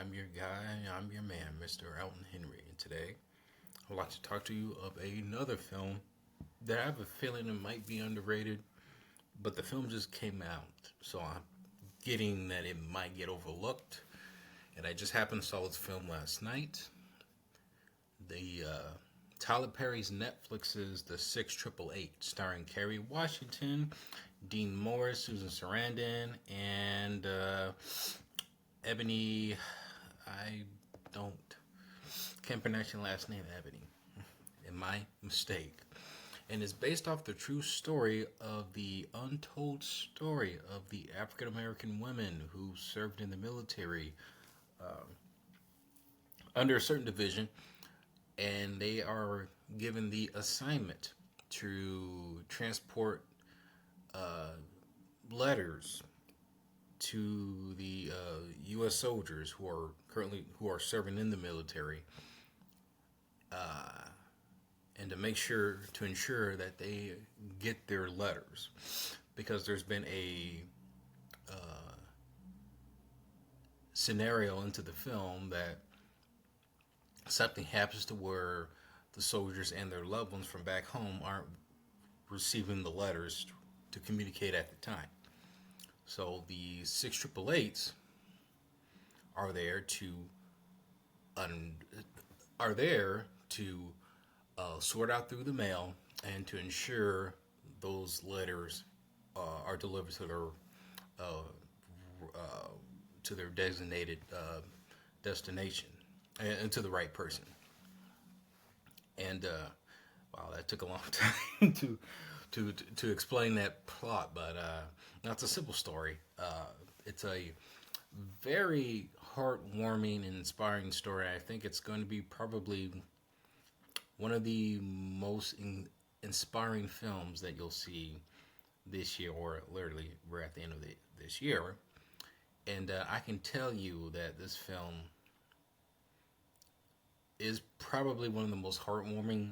I'm your guy, I'm your man, Mr. Elton Henry. And today, I'd like to talk to you of another film that I have a feeling it might be underrated, but the film just came out. So I'm getting that it might get overlooked. And I just happened to saw this film last night. The Tyler Perry's Netflix's The 6888, starring Kerry Washington, Dean Morris, Susan Sarandon, and Ebony. I don't can't pronounce your last name, Ebony. And my mistake. And it's based off the true story of the untold story of the African American women who served in the military under a certain division, and they are given the assignment to transport letters to the U.S. soldiers who are serving in the military, and to make sure to ensure that they get their letters, because there's been a scenario into the film that something happens to where the soldiers and their loved ones from back home aren't receiving the letters to communicate at the time. So the 6888s are there to un- are there to sort out through the mail and to ensure those letters are delivered uh, to their designated destination and to the right person. And wow, that took a long time to explain that plot, but that's a simple story. It's a very heartwarming and inspiring story. I think it's going to be probably one of the most inspiring films that you'll see this year, or literally we're at the end of this year. And I can tell you that this film is probably one of the most heartwarming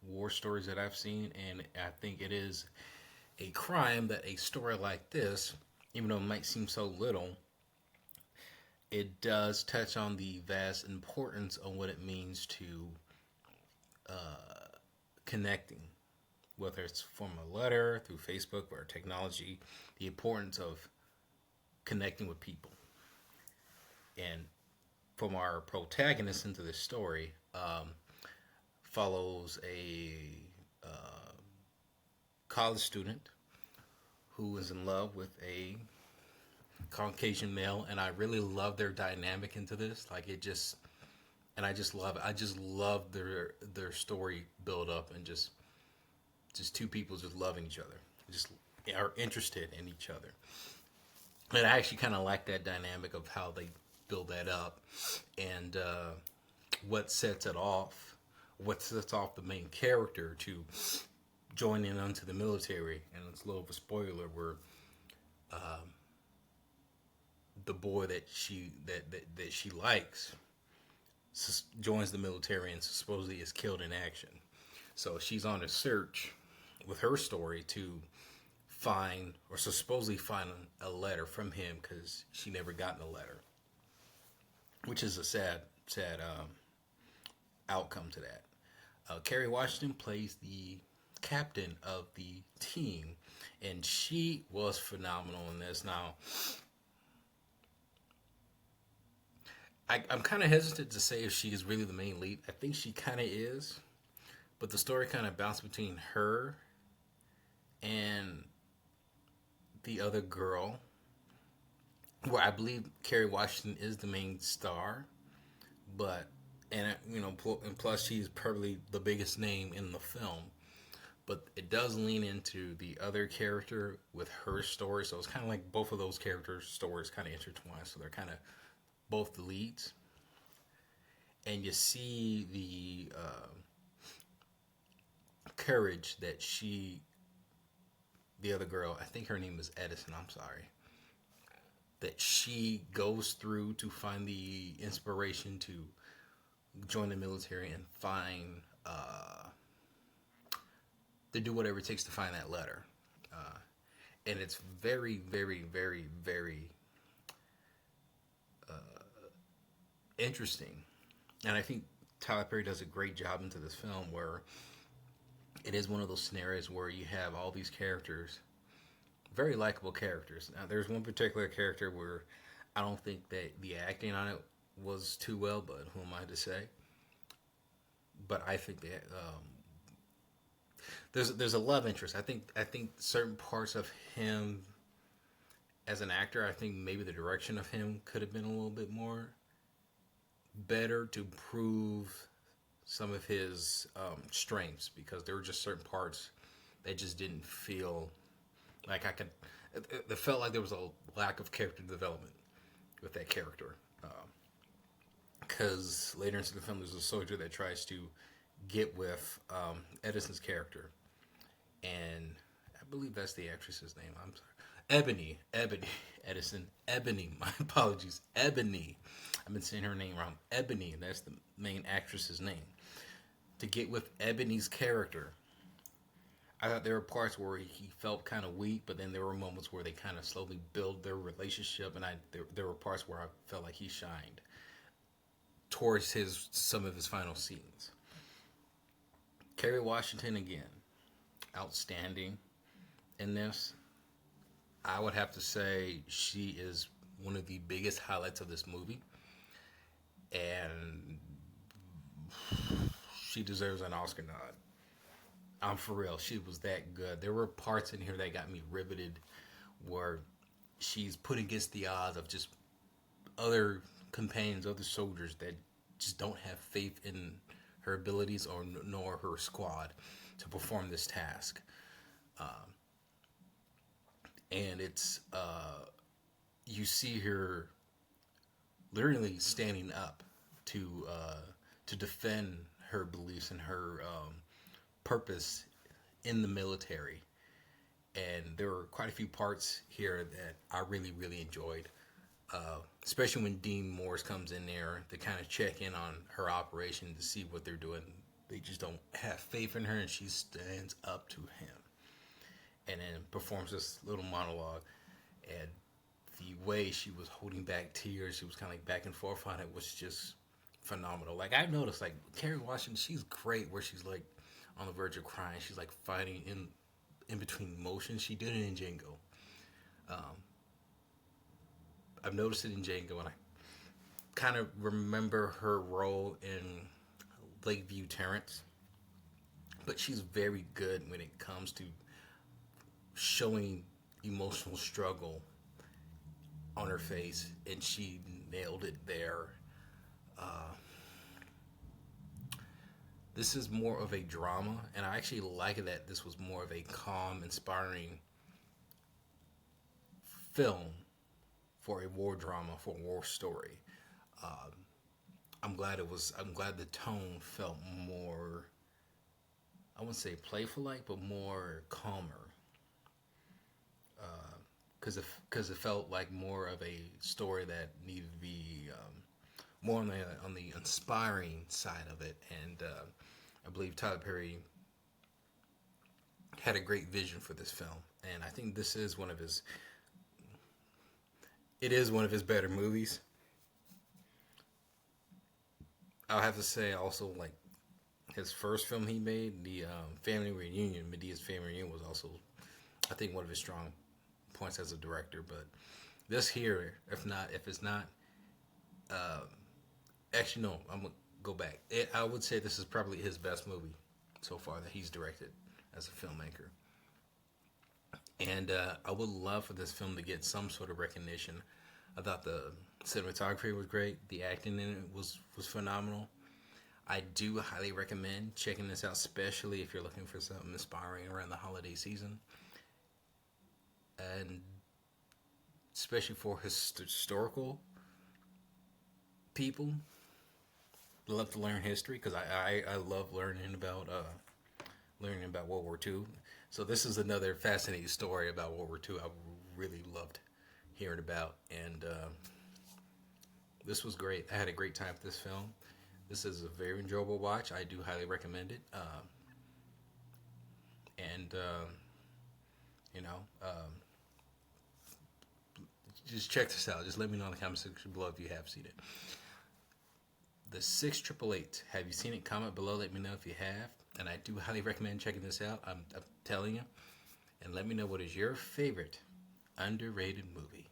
war stories that I've seen, and I think it is a crime that a story like this, even though it might seem so little, it does touch on the vast importance of what it means to connecting, whether it's from a letter, through Facebook, or technology, the importance of connecting with people. And from our protagonist into this story, follows a college student who is in love with a Caucasian male, and I really love their dynamic into this. Like it just, and I just love it. I just love their story build up, and just two people just loving each other, just are interested in each other. And I actually kind of like that dynamic of how they build that up, and what sets it off, what sets off the main character to join in onto the military. And it's a little of a spoiler where the boy that she likes joins the military and supposedly is killed in action. So she's on a search with her story to find, or supposedly find, a letter from him, because she never gotten a letter, which is a sad outcome to that. Kerry Washington plays the captain of the team, and she was phenomenal in this. Now, I'm kind of hesitant to say if she is really the main lead. I think she kind of is, but the story kind of bounced between her and the other girl, where I believe Kerry Washington is the main star, but and and plus she's probably the biggest name in the film. But it does lean into the other character with her story, so it's kind of like both of those characters' stories kind of intertwined. So they're kind of both the leads, and you see the courage that the other girl, I think her name is Edison. I'm sorry, that she goes through to find the inspiration to join the military and find to do whatever it takes to find that letter. And it's very, very, very, very interesting. And I think Tyler Perry does a great job into this film where it is one of those scenarios where you have all these characters, very likable characters. Now, there's one particular character where I don't think that the acting on it was too well, but who am I to say? But I think that there's a love interest. I think certain parts of him as an actor, I think maybe the direction of him could have been a little bit more better to prove some of his strengths, because there were just certain parts that just didn't feel like I could. It felt like there was a lack of character development with that character. Because later into the film, there's a soldier that tries to get with Edison's character, and I believe that's the actress's name. I'm sorry, Ebony Edison, Ebony. My apologies, Ebony. I've been saying her name wrong. Ebony. That's the main actress's name. To get with Ebony's character, I thought there were parts where he felt kind of weak, but then there were moments where they kind of slowly build their relationship, and there were parts where I felt like he shined towards some of his final scenes. Kerry Washington again, outstanding in this. I would have to say she is one of the biggest highlights of this movie, and she deserves an Oscar nod. I'm for real. She was that good. There were parts in here that got me riveted, where she's put against the odds of just other companions, other soldiers that just don't have faith in her abilities or nor her squad to perform this task. And it's you see her literally standing up to defend her beliefs and her purpose in the military. And there were quite a few parts here that I really, really enjoyed. Especially when Dean Morris comes in there to kind of check in on her operation to see what they're doing. They just don't have faith in her, and she stands up to him. And then performs this little monologue. And the way she was holding back tears, she was kind of like back and forth on it, was just phenomenal. Like, I've noticed, like, Kerry Washington, she's great where she's like on the verge of crying. She's like fighting in between emotions. She did it in Django. I've noticed it in Django, and I kind of remember her role in Lakeview Terrence. But she's very good when it comes to showing emotional struggle on her face, and she nailed it there. This is more of a drama, and I actually like that this was more of a calm, inspiring film for a war drama, for a war story. I'm glad it was. I'm glad the tone felt more. I wouldn't say playful like, but more calmer. Because it felt like more of a story that needed to be more on the inspiring side of it, and I believe Tyler Perry had a great vision for this film, and I think this is one of his. It is one of his better movies. I'll have to say also, like, his first film he made, the Family Reunion, Medea's Family Reunion, was also, I think, one of his strong points as a director. But this here, if it's not, actually no, I'm gonna go back. I would say this is probably his best movie so far that he's directed as a filmmaker. And I would love for this film to get some sort of recognition. I thought the cinematography was great. The acting in it was phenomenal. I do highly recommend checking this out, especially if you're looking for something inspiring around the holiday season. And especially for historical people, love to learn history, because I love learning about World War II. So this is another fascinating story about World War II I really loved hearing about, and this was great. I had a great time with this film. This is a very enjoyable watch. I do highly recommend it. And you know, just check this out. Just let me know in the comment section below if you have seen it. The 6888. Have you seen it? Comment below. Let me know if you have. And I do highly recommend checking this out. I'm telling you. And let me know what is your favorite underrated movie.